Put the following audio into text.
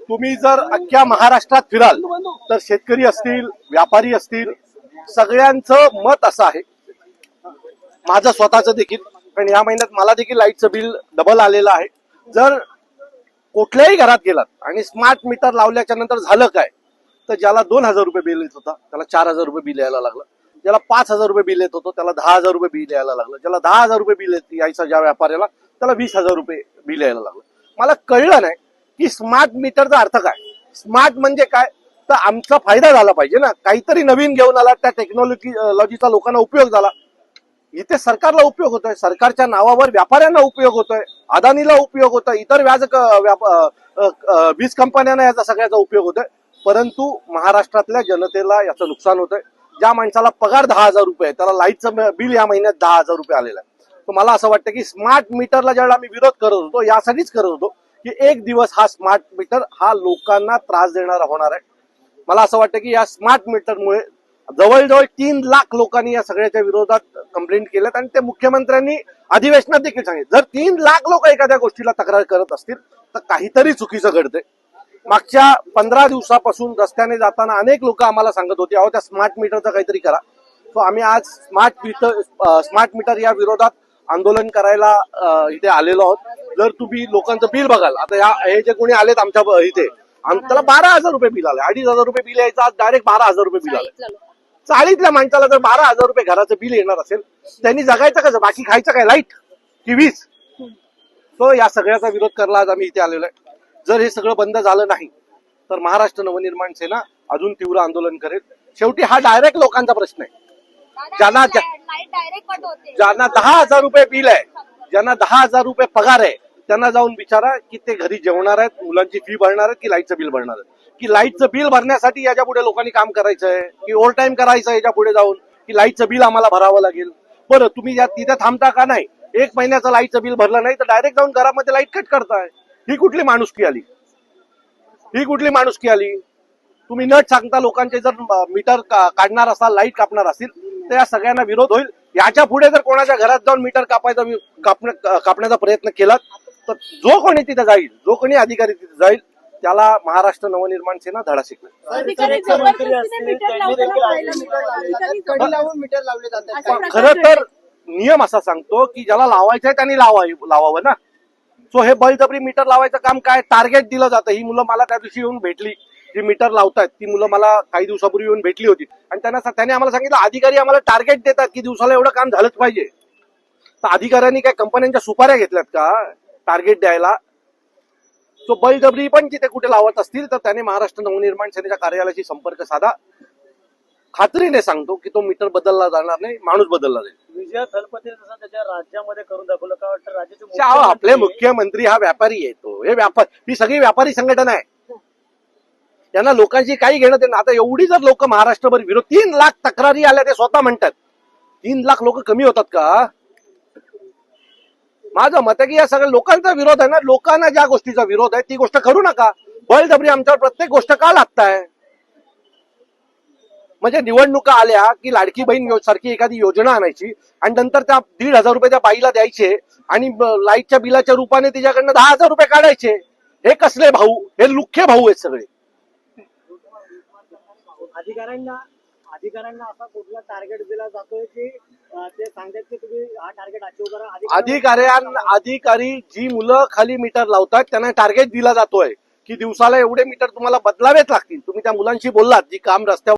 तुम्ही जर अख्ख्या महाराष्ट्रात फिराल तर शेतकरी असतील, व्यापारी असतील, सगळ्यांचं मत असं आहे, माझं स्वतःचं देखील, कारण या महिन्यात मला देखील लाईटचं बिल डबल आलेलं आहे. जर कुठल्याही घरात गेलात आणि स्मार्ट मीटर लावल्याच्या नंतर झालं काय, तर ज्याला 2,000 रुपये बिल येत होता त्याला 4,000 रुपये बिल यायला लागलं, ज्याला 5,000 रुपये बिल येत होतं त्याला 10,000 रुपये बिल यायला लागलं, ज्याला 10,000 रुपये बिल यायचं ज्या व्यापाऱ्याला त्याला 20,000 रुपये बिल यायला लागलं. मला कळलं नाही की स्मार्ट मीटरचा अर्थ काय. स्मार्ट म्हणजे काय, तर आमचा फायदा झाला पाहिजे ना, काहीतरी नवीन घेऊन आला, त्या टेक्नॉलॉजीचा लोकांना उपयोग झाला. इथे सरकारला उपयोग होतोय, सरकारच्या नावावर व्यापाऱ्यांना उपयोग होतोय, अदानीला उपयोग होतोय, इतर वीज कंपन्यांना याचा सगळ्याचा उपयोग होतोय. परंतु महाराष्ट्रातल्या जनतेला याचं नुकसान होतंय. ज्या माणसाला पगार 10,000 रुपये त्याला लाईटचं बिल या महिन्यात 10,000 रुपये आलेलं आहे. तर मला असं वाटतं की स्मार्ट मीटरला ज्यावेळेला आम्ही विरोध करत होतो, यासाठीच करत होतो की एक दिवस हा स्मार्ट मीटर हा लोकांना त्रास देणारा होणार आहे. मला असं वाटतं की या स्मार्ट मीटरमुळे जवळजवळ 3 लाख लोकांनी या सगळ्याच्या विरोधात कंप्लेंट केल्यात आणि ते मुख्यमंत्र्यांनी अधिवेशनात देखील सांगितलं. जर 3 लाख लोक एखाद्या गोष्टीला तक्रार करत असतील तर काहीतरी चुकीचं घडतंय. मागच्या 15 दिवसापासून रस्त्याने जाताना अनेक लोक आम्हाला सांगत होते, अहो त्या स्मार्ट मीटरचं काहीतरी करा. सो आम्ही आज स्मार्ट मीटर या विरोधात आंदोलन करायला इथे आलेलो आहोत. जर तुम्ही लोकांचं बिल बघाल, आता हे जे कोणी आलेत आमच्या इथे, त्याला 12,000 रुपये बिल आले, 2,500 रुपये बिल यायचं, आज डायरेक्ट 12,000 रुपये बिल आले. चाळीतल्या माणसाला जर 12,000 रुपये घराचं बिल येणार असेल, त्यांनी जगायचं कसं, बाकी खायचं काय, लाईट की वीज. तो या सगळ्याचा विरोध करायला आज आम्ही इथे आलेलो आहे. जर हे सगळं बंद झालं नाही तर महाराष्ट्र नवनिर्माण सेना अजून तीव्र आंदोलन करेल. शेवटी हा डायरेक्ट लोकांचा प्रश्न आहे. ज्यांना 10,000 रुपये बिल आहे, ज्यांना 10,000 रुपये पगार आहे, त्यांना जाऊन विचारा की ते घरी जेवणार आहेत, मुलांची फी भरणार आहेत की लाईटचं बिल भरणार आहेत. की लाईटचं बिल भरण्यासाठी याच्या पुढे लोकांनी काम करायचं आहे, की ओव्हर टाइम करायचं आहे याच्या पुढे जाऊन, की लाईटचं बिल आम्हाला भरावं लागेल. बरं, तुम्ही तिथे थांबता का नाही? 1 महिन्याचं लाईटचं बिल भरलं नाही तर डायरेक्ट जाऊन घरामध्ये लाईट कट करताय. ही कुठली माणुसकी आली? ही कुठली माणुसकी आली? तुम्ही नट सांगता लोकांचे जर मीटर काढणार असाल, लाईट कापणार असतील तर या सगळ्यांना विरोध होईल. याच्या पुढे जर कोणाच्या घरात जाऊन मीटर कापण्याचा प्रयत्न केला तर जो कोणी तिथे जाईल, जो कोणी अधिकारी तिथे जाईल, त्याला महाराष्ट्र नवनिर्माण सेना धडा शिकवेल. खरं तर नियम असा सांगतो की ज्याला लावायचं आहे त्यांनी लावावं ना. सो हे बळजबरी मीटर लावायचं काम काय, टार्गेट दिलं जातं. ही मुलं मला त्या दिवशी येऊन भेटली, जी मीटर लावतात ती मुलं मला काही दिवसापूर्वी येऊन भेटली होती आणि त्याने आम्हाला सांगितलं, अधिकारी आम्हाला टार्गेट देतात की दिवसाला एवढं काम झालंच पाहिजे. तर अधिकाऱ्यांनी काय कंपन्यांच्या सुपाऱ्या घेतल्यात का टार्गेट द्यायला? तो बळजबरी पण तिथे कुठे लावत असतील तर त्याने महाराष्ट्र नवनिर्माण सेनेच्या कार्यालयाशी संपर्क साधा. खात्रीने सांगतो की तो मीटर बदलला जाणार नाही, माणूस बदलला जाईल. विजय थलपती जसं त्याच्या राज्यामध्ये करून दाखवलं, का वाटतं राज्याचे आपले मुख्यमंत्री हा व्यापारी आहे. तो हे ही सगळी व्यापारी संघटना आहे. त्यांना लोकांची काही घेणं देणं. आता एवढी जर लोक महाराष्ट्रभर विरोध, 3 लाख तक्रारी आल्या, ते स्वतः म्हणतात. 3 लाख लोक कमी होतात का? माझं मत आहे की या सगळ्या लोकांचा विरोध आहे ना, लोकांना ज्या गोष्टीचा विरोध आहे ती गोष्ट करू नका. बळजबरी आमच्यावर प्रत्येक गोष्ट का लादताय? म्हणजे निवडणुका आल्या की लाडकी बहीण सारखी एखादी योजना आणायची आणि नंतर त्या 1,500 रुपये त्या बाईला द्यायचे आणि लाईटच्या बिलाच्या रूपाने तिच्याकडनं 10,000 रुपये काढायचे. हे कसले भाऊ? हे लुख्खे भाऊ आहेत सगळे. अधिकाऱ्यांना असा कुठला टार्गेट दिला जातोय की ते सांगतात की तुम्ही हा टार्गेट अचीव करा? अधिकारी जी मुलं खाली मीटर लावतात त्यांना टार्गेट दिला जातोय की दिवसाला एवढे मीटर तुम्हाला बदलावेच लागतील. तुम्ही त्या मुलांशी बोललात जी काम रस्त्यावर